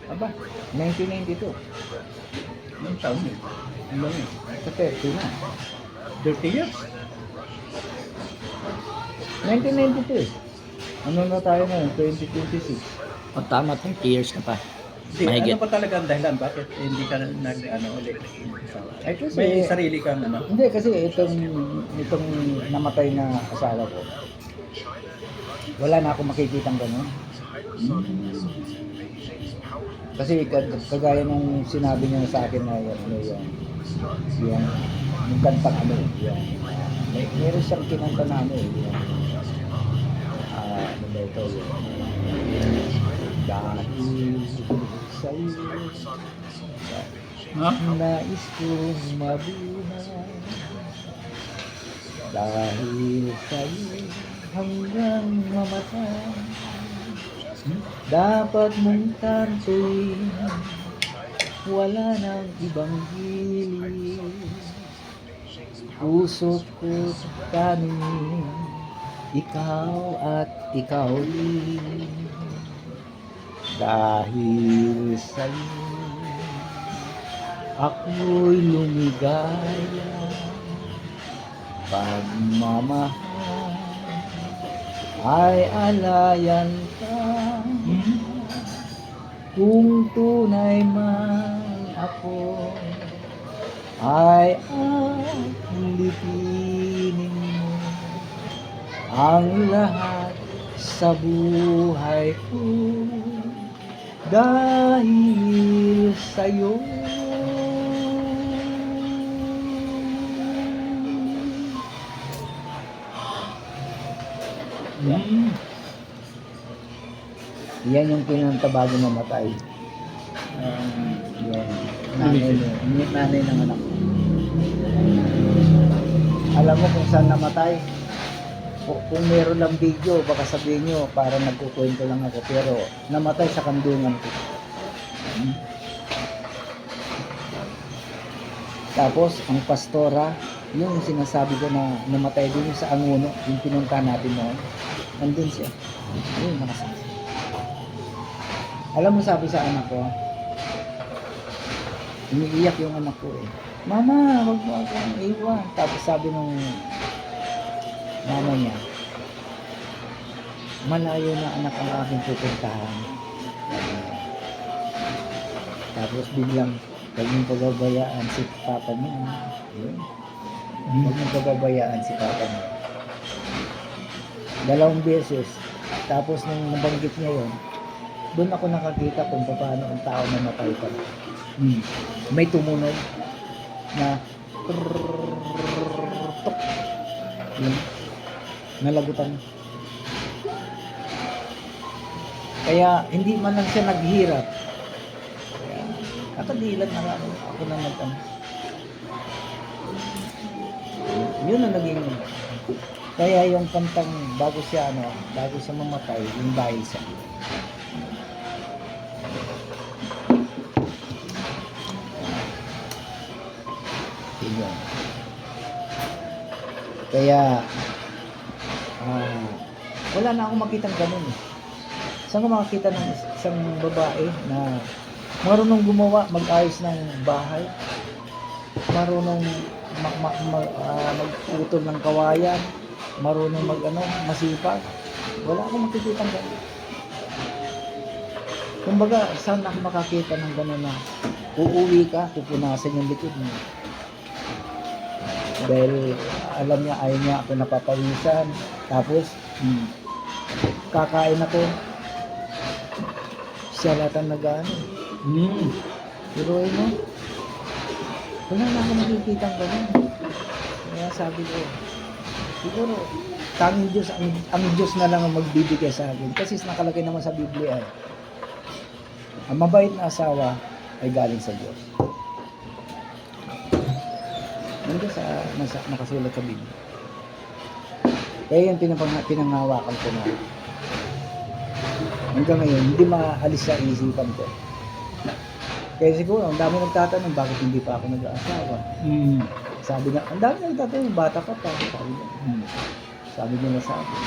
Aba, 1992. Anong taon yun? Ano yun? Sa 30 na. 30 years? 1992 eh. Ano na tayo ngayon? 2026. O tama, 30 years na pa. Hindi, Mahigit. ano pa talaga ang dahilan? Bakit hindi ka ulit? Ay, kasi, May sarili kang hindi, kasi itong namatay na asawa ko, wala na akong makikitang ganun. Kasi kagaya nung sinabi niya sa akin na yung kantang meron siyang kinanta na ano ba ito dahil sa'yo nais kong mabuhay dahil sa'yo hanggang mamatay dapat mong tantuin wala nang ibang hilig puso ko tanungin ikaw at ikaw din dahil sa'yo ako'y lumigaya pagmamahal ay alayan ka kung tunay man ako ay lipinin mo ang lahat sa buhay ko dahil sa'yo. Yan yung kinanta bago mamatay. Yan. Nanay ng anak ko. Alam mo kung saan namatay? Kung meron lang video, baka sabihin nyo, parang nagkukwento lang ako. Pero namatay sa kandungan ko. Tapos, ang pastora, yung sinasabi ko na namatay din sa Anguno, yung pinunta natin noon, nandun siya. Ayun, nakasama. Alam mo, sabi sa anak ko, umiiyak yung anak ko eh. Mama, wag mo akong iwan. Tapos sabi nung mama niya, malayo na anak ang aking pupuntahan. Tapos biglang, huwag mong pababayaan si papa niya. Huwag mong pababayaan si papa niya. 2 beses. Tapos nung nabanggit niya yun, doon ako nakakita kung paano ang tao namatay pa. May tumunog na nalagutan. Kaya hindi man lang siya naghirap. Kaya nakadilat na ako na nagtang. Yun ang naging. Kaya yung kantang bago siya mamatay, yung dahil sa yun. Kaya wala na akong makitang ganun eh. Saan ko makakita ng isang babae na marunong gumawa, mag-ayos ng bahay, marunong magputol ng kawayan, marunong masipag. Wala akong makikitang ganun. Kumbaga, saan ako makakita ng ganun na uuwi ka, pupunasan yung likod mo. Dahil alam niya, ayaw niya ako napapawisan. Tapos, kakain ako. Siya lahat ang nag-ano. Pero mo, wala na ako nakikita ng ganun. Kaya sabi ko, siguro, tanging Diyos, ang Diyos na lang ang magbibigay sa akin. Kasi nakalagay naman sa Biblia, ang mabait na asawa ay galing sa Diyos. Nandun nakasulat sa Biblia. Kaya yung pinangawakan ko na hanggang ngayon, hindi maalis sa isipan ko. Kaya siguro, ang dami nagtatanong, bakit hindi pa ako nag-aasawa? Sabi nga, ang dami nagtatanong, bata ka pa. Sabi niya na sa akin.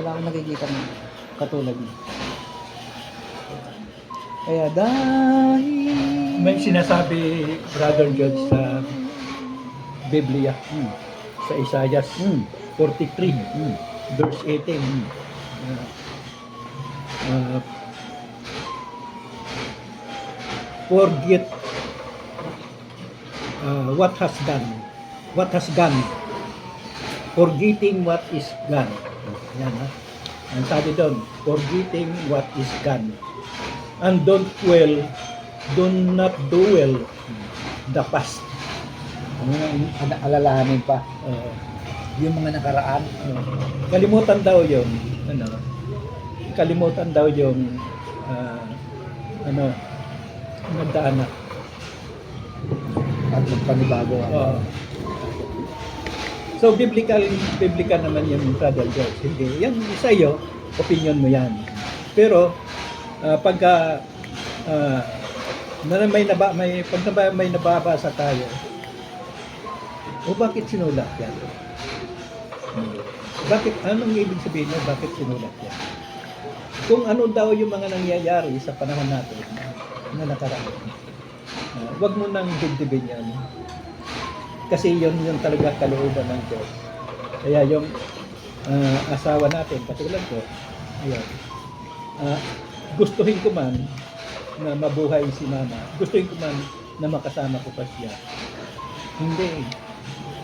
Wala akong nakikita ng katulad niya. Kaya dahil... May sinasabi, Brother George, sa Biblia, sa Isaiah 43, verse 18. Forget what has gone, forgetting what is gone. Yan, ha? Ang sabi doon, forgetting what is gone, and do not dwell the past. Alalahanin pa. Uh, Yung mga nakaraan. Kalimutan daw yung kalimutan daw yung nagdaanak. At magpanibago. Oo. So biblical naman yung Brother George. Hindi yan sa iyo, opinion mo yan. Pero pagka may nababasa tayo, bakit sinulat yan? Bakit, anong ibig sabihin niya, bakit sinulat yan? Kung ano daw yung mga nangyayari sa panahon natin na nakaraan, wag mo nang dibdibin yan. Kasi yun talaga kalooban ng Diyos. Kaya yung asawa natin, katulad ko, ayun, gustuhin ko man na mabuhay si mama, gustuhin ko man na makasama ko pa siya. Hindi.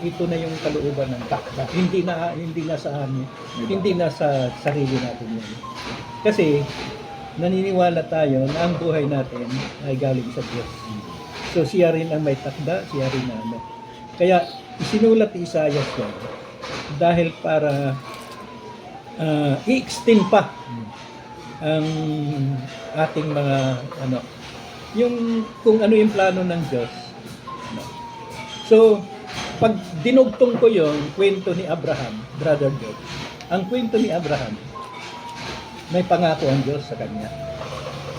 Ito na yung kalooban ng takda. Hindi na sa amin, hindi na sa sarili natin yan. Kasi naniniwala tayo na ang buhay natin ay galing sa Diyos. So siya rin ang may takda, siya rin na ano. Kaya isinulat ni Isaiah yan dahil para i-extend pa ang ating mga yung kung ano yung plano ng Diyos. So pag dinugtong ko yung kwento ni Abraham, Brother George, ang kwento ni Abraham, may pangako ang Diyos sa kanya.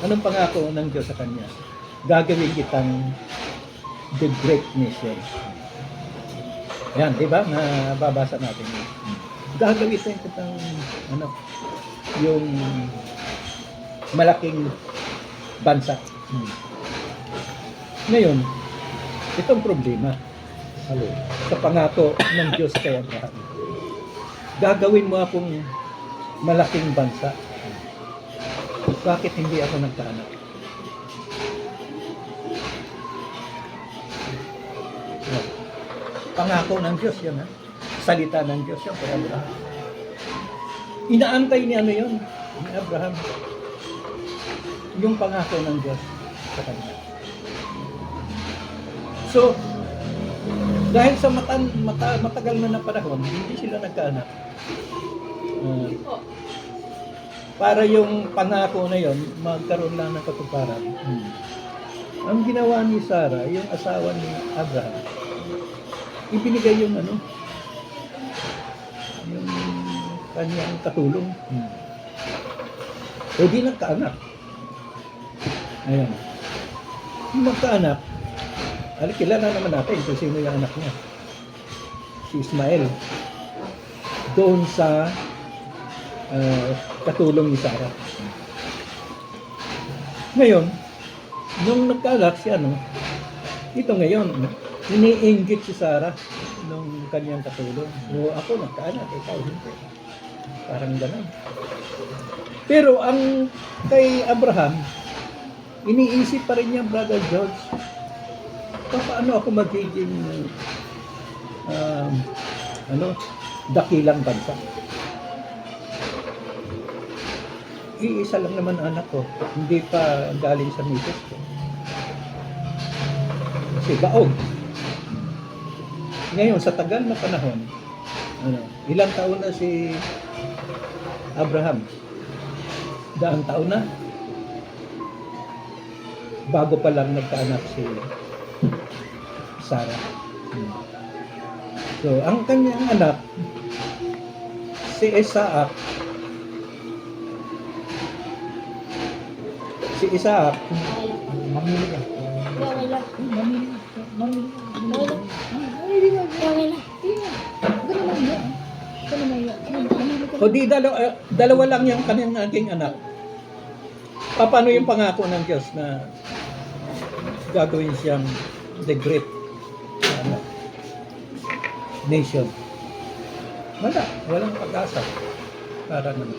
Anong pangako ng Diyos sa kanya? Gagawin kitang the great nation. Yan, di ba? Nababasa natin yun. Gagawin kitang yung malaking bansa. Ngayon, itong problema sa pangako ng Diyos kay Abraham. Gagawin mo akong malaking bansa. Bakit hindi ako nagkaanak? Pangako ng Diyos yan, ha? Salita ng Diyos yan kay Abraham. Inaantay ni yun? Ni Abraham. Yung pangako ng Diyos sa kanya. So, dahil sa matagal na panahon, hindi sila nagkaanak. Para yung pangako na yon magkaroon lang ng katuparan. Ang ginawa ni Sarah, yung asawa ni Abraham, ibinigay yung yung kanyang katulong. O di nagkaanak. Ayan. Yung magkaanak, kilala naman natin kung sino yung anak niya. Si Ismael. Doon sa katulong ni Sarah. Ngayon, nung nagkaanak siya, ito ngayon, iniinggit si Sarah nung kanyang katulong. So, ako nagkaanak, ikaw hindi. Parang gano'n. Pero ang kay Abraham, iniisip pa rin niya, Brother George, paano ako magiging dakilang bansa? Iisa lang naman anak ko, hindi pa galing sa misis ko. Kasi baog. Ngayon, sa tagal na panahon, ilang taon na si Abraham? Daang taon na. Bago pa lang nagkaanak si Sarah. So, ang kanyang anak, si Isaac, mamili ka. O di dalawa lang yung kanyang aking anak. Paano yung pangako ng Diyos na gagawin siyang the great ano, nation? Walang pag-asa para naman.